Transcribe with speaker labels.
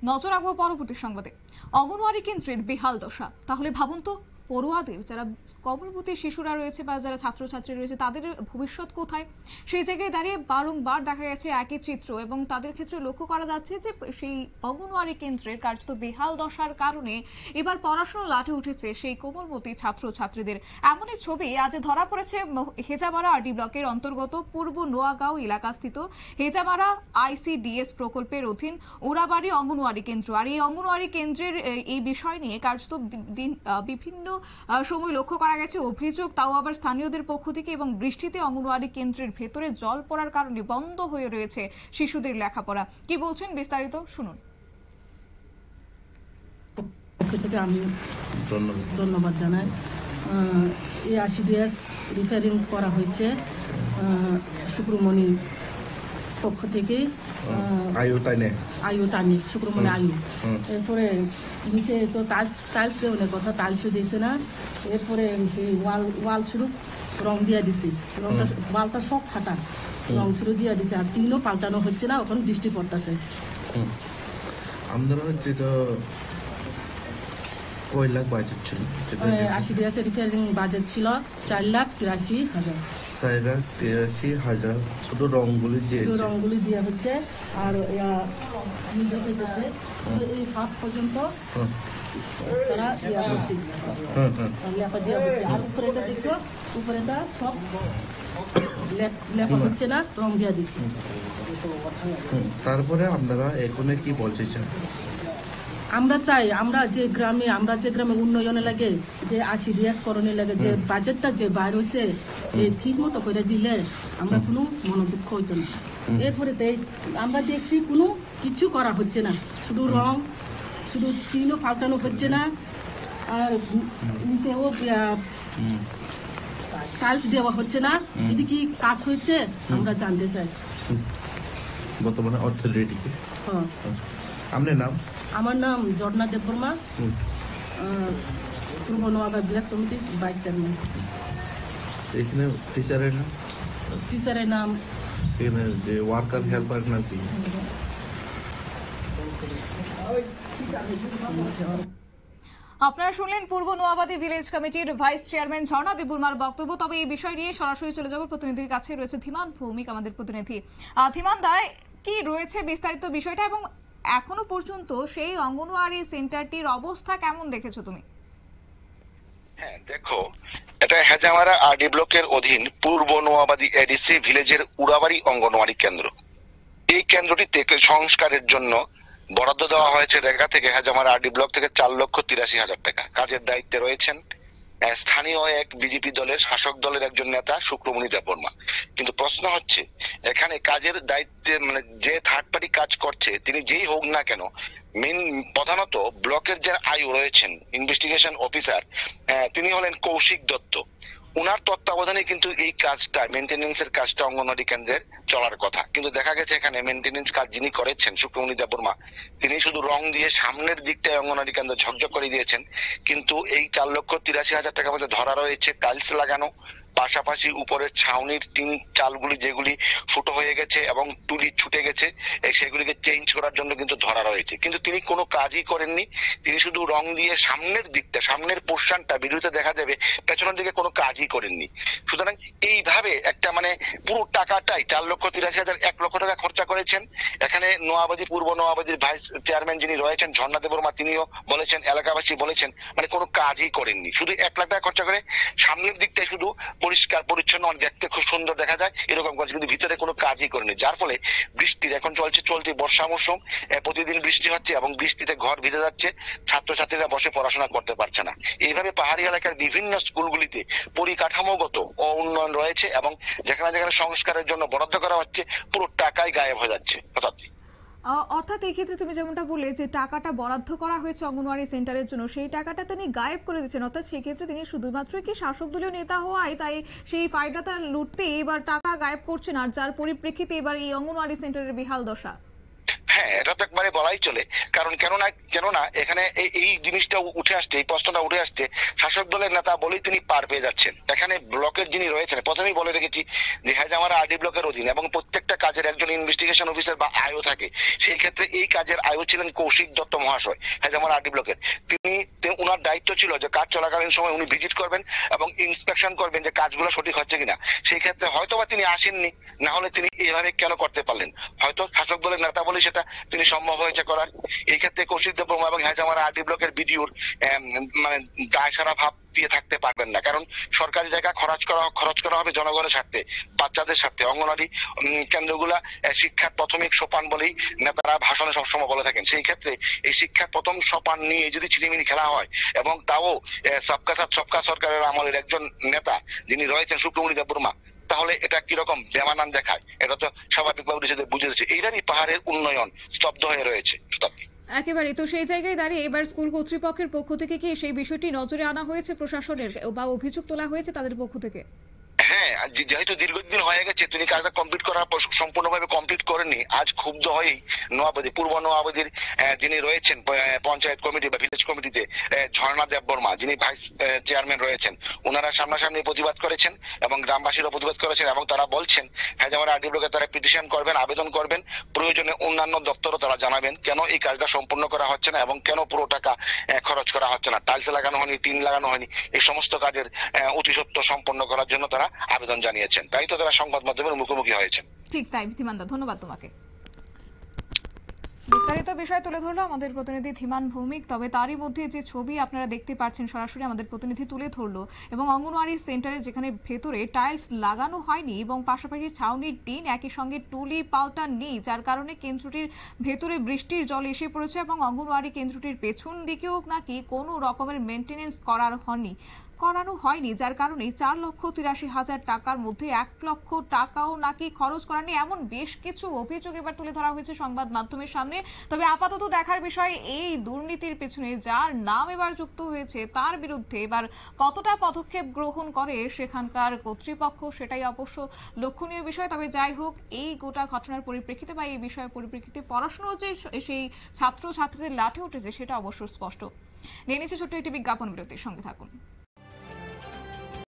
Speaker 1: নজর রাখবো পরবর্তী সংবাদে। অঙ্গনওয়াড়ি কেন্দ্রের বেহাল দশা। তাহলে ভাবুন তো, পড়ুয়াদের যারা কর্মবতী শিশুরা রয়েছে বা যারা ছাত্রছাত্রী রয়েছে তাদের ভবিষ্যৎ কোথায়? সেই জায়গায় দাঁড়িয়ে বারংবার দেখা গেছে একই চিত্র, এবং তাদের ক্ষেত্রে লক্ষ্য করা যাচ্ছে যে সেই অঙ্গনওয়াড়ি কেন্দ্রের কার্যত বেহাল দশার কারণে এবার পড়াশোনা লাটে উঠেছে সেই কোমলমতি ছাত্রছাত্রীদের। এমনই ছবি আজ ধরা পড়েছে হেজামারা আরডি ব্লকের অন্তর্গত পূর্ব নোয়াগাঁও এলাকাস্থিত হেজামারা আইসিডিএস প্রকল্পের অধীন ওরাবাড়ি অঙ্গনওয়াড়ি কেন্দ্র। আর এই অঙ্গনওয়াড়ি কেন্দ্রের এই বিষয় নিয়ে কার্যত বিভিন্ন সময় লক্ষ্য করা গেছে অভিযোগ, তাও আবার স্থানীয়দের পক্ষ থেকে, এবং বৃষ্টিতে অঙ্গনওয়াড়ি কেন্দ্রের ভেতরে জল পড়ার কারণে বন্ধ হয়ে রয়েছে শিশুদের লেখাপড়া। কি বলছেন বিস্তারিত শুনুন।
Speaker 2: থেকে আমি ধন্যবাদ জানাই। এই আইসিডিএস রিফারিং করা হয়েছে শুক্রমণি পক্ষ থেকে, আয়ু টানি শুক্রমণি আয়ু। এরপরে নিচে তো টাইলস দেওয়ার কথা, টাইলসও দিয়েছে না। এরপরে ওয়াল শুরু রং দিয়ে দিছি, রংটা ওয়ালটা সব ফাটা, রং শুরু দিয়ে দিছে। আর টিনও পাল্টানো হচ্ছে না, ওখানে বৃষ্টি পড়তেছে।
Speaker 3: আমরা যেটা কয় লাখ বাজেট ছিল,
Speaker 2: আইসিডিএস রিপেয়ারিং বাজেট ছিল 4,83,000।
Speaker 3: 4,83,000 শুধু রংগুলি
Speaker 2: দেওয়া হচ্ছে। আর এই ফার্স্ট পর্যন্ত তারা লেখা দেওয়া হচ্ছে। আর উপরেটা দেখো, উপরেটা সব লেখা হচ্ছে না, রং দেওয়া দিচ্ছে।
Speaker 3: তারপরে আপনারা এখানে কি বলছেন?
Speaker 2: আমরা চাই, আমরা যে গ্রামে উন্নয়নে লাগে, যে আইসিডিএস করণে লাগে, যে বাজেটটা যে বাইর হয়েছে ঠিক মতো করে দিলে আমরা কোনো মনোদুঃখ হইতো না। এরপরে আমরা দেখছি কোনো কিছু করা হচ্ছে না, শুধু রং, শুধু টিনও পাল্টানো হচ্ছে না। আর নিচেও টাইলস দেওয়া হচ্ছে না। যদি কি কাজ হয়েছে আমরা জানতে চাই।
Speaker 3: বর্তমানে অর্থের রেডি। আপনার নাম?
Speaker 2: আমার নাম ঝর্ণা দেববর্মা, পূর্ব নোয়াগাঁও ভিলেজ কমিটির ভাইস চেয়ারম্যান।
Speaker 3: এখানে
Speaker 2: টিচারের নাম
Speaker 3: এখানে যে ওয়ার্কার হেল্পার নাম কি?
Speaker 1: আপনারা শুনলেন পূর্ব নোয়াবাদী ভিলেজ কমিটির ভাইস চেয়ারম্যান ঝর্ণা দেববর্মার বক্তব্য। তবে এই বিষয় নিয়ে সরাসরি চলে যাব প্রতিনিধির কাছে। রয়েছে ধীমান ভৌমিক, আমাদের প্রতিনিধি। ধীমান দা, কি রয়েছে বিস্তারিত বিষয়টা, এবং এখনো পর্যন্ত সেই অঙ্গনওয়াড়ি সেন্টারটির অবস্থা কেমন দেখেছো তুমি?
Speaker 4: হ্যাঁ দেখো, এটা হেজামারা আরডি ব্লকের অধীন পূর্ব নোয়াবাদী এডিসি ভিলেজের উড়াবাড়ি অঙ্গনওয়াড়ি কেন্দ্র। এই কেন্দ্রটিতে সংস্কারের জন্য বরাদ্দ দেওয়া হয়েছে রেগা থেকে হেজামারা আরডি ব্লক থেকে 4,83,000 টাকা। কাজের দায়িত্বে রয়েছেন স্থানীয় এক বিজেপি দলের শাসক দলের একজন নেতা শুক্রমণি দেববর্মা। কিন্তু প্রশ্ন হচ্ছে, এখানে কাজের দায়িত্বে মানে যে থার্ড পার্টি কাজ করছে, তিনি যেই হোক না কেন, প্রধানত ব্লকের যে আয়ু রয়েছেন ইনভেস্টিগেশন অফিসার, তিনি হলেন কৌশিক দত্ত। উনার তত্ত্বাবধানে কিন্তু এই কাজটা, মেনটেন্যান্সের কাজটা অঙ্গনওয়াড়ি কেন্দ্রের চলার কথা। কিন্তু দেখা গেছে এখানে মেনটেন্যান্স কাজ যিনি করেছেন শুক্রমণি দেববর্মা, তিনি শুধু রং দিয়ে সামনের দিকটায় অঙ্গনওয়াড়ি কেন্দ্র ঝকঝক করে দিয়েছেন। কিন্তু এই 4,83,000 টাকার মধ্যে ধরা রয়েছে টাইলস লাগানো, পাশাপাশি উপরের ছাউনির টিন চালগুলি যেগুলি ফুটো হয়ে গেছে এবং টুলি ছুটে গেছে, সেগুলিকে চেঞ্জ করার জন্য কিন্তু ধরা রয়েছে। কিন্তু তিনি কোনো কাজই করেননি। তিনি শুধু রং দিয়ে সামনের দিকটা, সামনের পোর্শনটা ভিডিওতে দেখা যাবে, পেছনের দিকে কোনো কাজই করেননি। সুতরাং এইভাবে একটা মানে পুরো টাকাটাই 4,83,000, 1 লক্ষ টাকা খরচা করেছেন। এখানে নোয়াবাদী, পূর্ব নোয়াবাদীর ভাইস চেয়ারম্যান যিনি রয়েছেন ঝর্ণা দেববর্মা, তিনিও বলেছেন, এলাকাবাসী বলেছেন, মানে কোনো কাজই করেননি। শুধু 1 লাখ টাকা খরচা করে সামনের দিকটাই শুধু পরিষ্কার পরিচ্ছন্ন, দেখতে খুব সুন্দর দেখা যায় এরকম কাজ, কিন্তু ভিতরে কোনো কাজই করেনি। যার ফলে বৃষ্টির এখন চলতি বর্ষা মৌসুম, প্রতিদিন বৃষ্টি হচ্ছে এবং বৃষ্টিতে ঘর ভিজে যাচ্ছে, ছাত্রছাত্রীরা বসে পড়াশোনা করতে পারছে না। এইভাবে পাহাড়ি এলাকার বিভিন্ন স্কুলগুলিতে পরিকাঠামোগত উন্নয়ন রয়েছে এবং যেখানে যেখানে সংস্কারের জন্য বরাদ্দ করা হচ্ছে, পুরো টাকাই গায়েব হয়ে যাচ্ছে।
Speaker 1: অর্থাৎ এই ক্ষেত্রে তুমি যেমনটা বললে যে টাকাটা বরাদ্দ করা হয়েছে অঙ্গনওয়াড়ি সেন্টারের জন্য, সেই টাকাটা তিনি গায়েব করে দিচ্ছেন। অর্থাৎ সেক্ষেত্রে তিনি শুধুমাত্র কি শাসক দলীয় নেতা হওয়ায় তাই সেই ফায়দাটা লুটতে এবার টাকা গায়েব করছেন, আর যার পরিপ্রেক্ষিতে এবার এই অঙ্গনওয়াড়ি সেন্টারের বেহাল দশা।
Speaker 4: হ্যাঁ, এটা তো একবারে বলাই চলে। কারণ কেননা এখানে এই জিনিসটা উঠে আসছে, এই প্রশ্নটা উঠে আসছে শাসক দলের নেতা বলেই তিনি পার পেয়ে যাচ্ছেন। এখানে ব্লকের যিনি রয়েছেন, প্রথমেই বলে রেখেছি যে হেজামারা আরডি ব্লকের অধীন এবং প্রত্যেকটা কাজের একজন ইনভেস্টিগেশন অফিসার বা আইও থাকে। সেই ক্ষেত্রে এই কাজের আইও ছিলেন কৌশিক দত্ত মহাশয় হেজামারা আরডি ব্লকের। উনার দায়িত্ব ছিল যে কাজ চলাকালীন সময় উনি ভিজিট করবেন এবং ইন্সপেকশন করবেন যে কাজগুলো সঠিক হচ্ছে কিনা। সেই ক্ষেত্রে হয়তোবা তিনি আসেননি, না হলে তিনি এভাবে কেন করতে পারলেন? হয়তো শাসক দলের নেতা বলে সেটা তিনি সম্ভব হয়েছে করার। এই ক্ষেত্রে কৌশিক দেববর্মা এবং হেজামারা আরডি ব্লকের বিডিওর মানে দায় সারা ভাব দিয়ে থাকতে পারবেন না। কারণ সরকারি জায়গা খরচ করা হবে জনগণের স্বার্থে, বাচ্চাদের স্বার্থে। অঙ্গনওয়াড়ি কেন্দ্রগুলা শিক্ষার প্রাথমিক সোপান বলেই নেতারা ভাষণে সবসময় বলে থাকেন। সেই ক্ষেত্রে এই শিক্ষার প্রথম সোপান নিয়ে যদি ছিনিমিনি খেলা হয়, এবং তাও সবকা সাথ সবকা সরকারের আমলের একজন নেতা যিনি রয়েছেন শুক্রমণি দেববর্মা, তাহলে এটা কিরকম বেমানান দেখায়? এটা তো স্বাভাবিকভাবে বুঝে যাচ্ছে। এইবারই পাহাড়ের উন্নয়ন স্তব্ধ হয়ে রয়েছে।
Speaker 1: একেবারে। তো সেই জায়গায় দাঁড়িয়ে এবার স্কুল কর্তৃপক্ষের পক্ষ থেকে কি সেই বিষয়টি নজরে আনা হয়েছে প্রশাসনের, বা অভিযোগ তোলা হয়েছে তাদের পক্ষ থেকে?
Speaker 4: হ্যাঁ, যেহেতু দীর্ঘদিন হয়ে গেছে তিনি কাজটা কমপ্লিট করার পর সম্পূর্ণভাবে কমপ্লিট করেননি, আজ ক্ষুব্ধ হয়েই নোয়াবাদী পূর্ব নোয়াবাদীর যিনি রয়েছেন পঞ্চায়েত কমিটি বা ভিলেজ কমিটিতে ঝর্ণা দেববর্মা যিনি ভাইস চেয়ারম্যান রয়েছেন, ওনারা সামনাসামনি প্রতিবাদ করেছেন এবং গ্রামবাসীরা প্রতিবাদ করেছেন। এবং তারা বলছেন হেজামারা আরডি ব্লকে তারা পিটিশন করবেন, আবেদন করবেন, প্রয়োজনে অন্যান্য দপ্তরও তারা জানাবেন কেন এই কাজটা সম্পূর্ণ করা হচ্ছে না এবং কেন পুরো টাকা খরচ করা হচ্ছে না। টাইলস লাগানো হয়নি, টিন লাগানো হয়নি, এই সমস্ত কাজের অতি সত্ত্বর সম্পন্ন করার জন্য তারা আবেদন জানিয়েছেন। তাই তো তারা সংবাদ মাধ্যমের মুখোমুখি হয়েছেন।
Speaker 1: ঠিক তাই ধীমান দা, ধন্যবাদ তোমাকে। বিস্তারিত বিষয় তুলে ধরলো আমাদের প্রতিনিধি ধীমান ভৌমিক। তবে তারই মধ্যে যে ছবি আপনারা দেখতে পাচ্ছেন সরাসরি আমাদের প্রতিনিধি তুলে ধরলো, এবং অঙ্গনওয়াড়ি সেন্টারে যেখানে ভেতরে টাইলস লাগানো হয়নি এবং পাশাপাশি ছাউনির টিন একই সঙ্গে টুলি পাল্টা নেই, যার কারণে কেন্দ্রটির ভেতরে বৃষ্টির জল এসে পড়েছে এবং অঙ্গনওয়াড়ি কেন্দ্রটির পেছন দিকেও নাকি কোনো রকমের মেনটেনেন্স করানো হয়নি, যার কারণে 4,83,000 টাকার মধ্যে 1 লক্ষ টাকাও নাকি খরচ করানি, এমন বেশ কিছু অভিযোগ এবার তুলে ধরা হয়েছে সংবাদ মাধ্যমের সামনে। তবে আপাতত দেখার বিষয় এই দুর্নীতির পেছনে যার নাম এবার যুক্ত হয়েছে তার বিরুদ্ধে এবার কতটা পদক্ষেপ গ্রহণ করে সেখানকার কর্তৃপক্ষ, সেটাই অবশ্য লক্ষণীয় বিষয়। তবে যাই হোক, এই গোটা ঘটনার পরিপ্রেক্ষিতে বা এই বিষয়ের পরিপ্রেক্ষিতে পড়াশোনার যে সেই ছাত্রছাত্রীদের লাঠি উঠেছে সেটা অবশ্য স্পষ্ট। নিয়ে নিচ্ছে ছোট্ট একটি বিজ্ঞাপন বিরতির সঙ্গে থাকুন।